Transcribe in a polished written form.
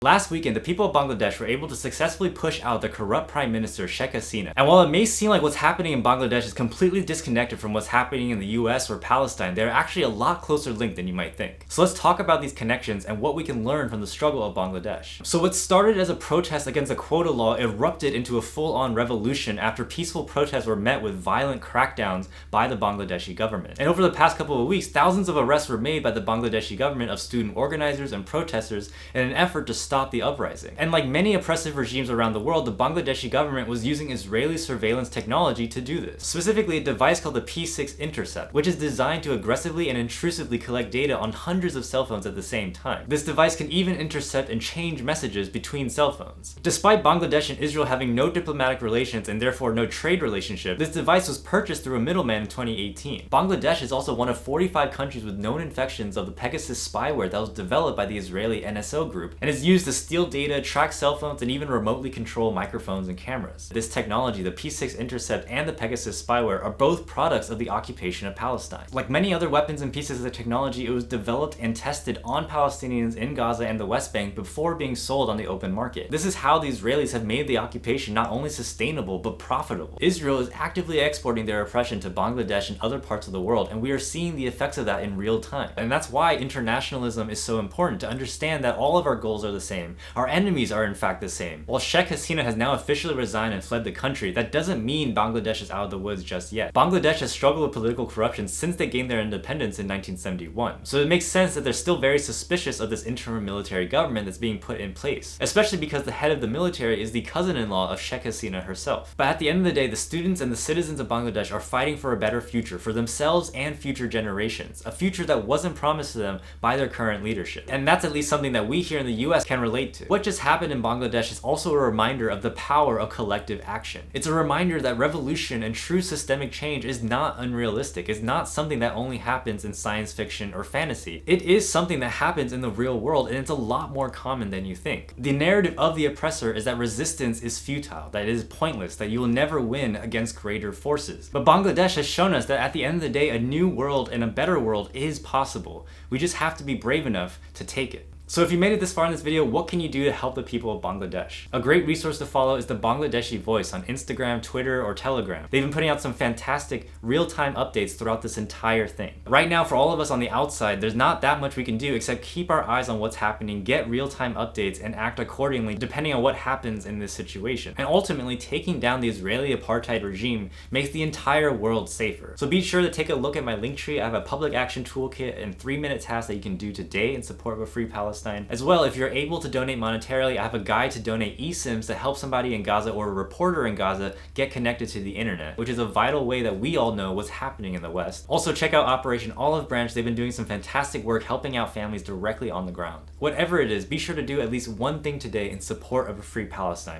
Last weekend, the people of Bangladesh were able to successfully push out the corrupt Prime Minister Sheikh Hasina. And while it may seem like what's happening in Bangladesh is completely disconnected from what's happening in the US or Palestine, they're actually a lot closer linked than you might think. So let's talk about these connections and what we can learn from the struggle of Bangladesh. So what started as a protest against a quota law erupted into a full-on revolution after peaceful protests were met with violent crackdowns by the Bangladeshi government. And over the past couple of weeks, thousands of arrests were made by the Bangladeshi government of student organizers and protesters in an effort to stop the uprising. And like many oppressive regimes around the world, the Bangladeshi government was using Israeli surveillance technology to do this. Specifically, a device called the P6 Intercept, which is designed to aggressively and intrusively collect data on hundreds of cell phones at the same time. This device can even intercept and change messages between cell phones. Despite Bangladesh and Israel having no diplomatic relations and therefore no trade relationship, this device was purchased through a middleman in 2018. Bangladesh is also one of 45 countries with known infections of the Pegasus spyware that was developed by the Israeli NSO group and is used to steal data, track cell phones, and even remotely control microphones and cameras. This technology, the P6 Intercept and the Pegasus spyware, are both products of the occupation of Palestine. Like many other weapons and pieces of the technology, it was developed and tested on Palestinians in Gaza and the West Bank before being sold on the open market. This is how the Israelis have made the occupation not only sustainable but profitable. Israel is actively exporting their oppression to Bangladesh and other parts of the world, and we are seeing the effects of that in real time. And that's why internationalism is so important, to understand that all of our goals are the same. Our enemies are in fact the same. While Sheikh Hasina has now officially resigned and fled the country, that doesn't mean Bangladesh is out of the woods just yet. Bangladesh has struggled with political corruption since they gained their independence in 1971. So it makes sense that they're still very suspicious of this interim military government that's being put in place, especially because the head of the military is the cousin-in-law of Sheikh Hasina herself. But at the end of the day, the students and the citizens of Bangladesh are fighting for a better future for themselves and future generations, a future that wasn't promised to them by their current leadership. And that's at least something that we here in the US can relate to. What just happened in Bangladesh is also a reminder of the power of collective action. It's a reminder that revolution and true systemic change is not unrealistic. It's not something that only happens in science fiction or fantasy. It is something that happens in the real world, and it's a lot more common than you think. The narrative of the oppressor is that resistance is futile, that it is pointless, that you will never win against greater forces. But Bangladesh has shown us that at the end of the day, a new world and a better world is possible. We just have to be brave enough to take it. So if you made it this far in this video, what can you do to help the people of Bangladesh? A great resource to follow is the Bangladeshi Voice on Instagram, Twitter, or Telegram. They've been putting out some fantastic real-time updates throughout this entire thing. Right now, for all of us on the outside, there's not that much we can do except keep our eyes on what's happening, get real-time updates, and act accordingly depending on what happens in this situation. And ultimately, taking down the Israeli apartheid regime makes the entire world safer. So be sure to take a look at my link tree. I have a public action toolkit and 3-minute tasks that you can do today in support of a free Palestine. As well, if you're able to donate monetarily, I have a guide to donate eSIMs to help somebody in Gaza or a reporter in Gaza get connected to the internet, which is a vital way that we all know what's happening in the West. Also, check out Operation Olive Branch. They've been doing some fantastic work helping out families directly on the ground. Whatever it is, be sure to do at least one thing today in support of a free Palestine.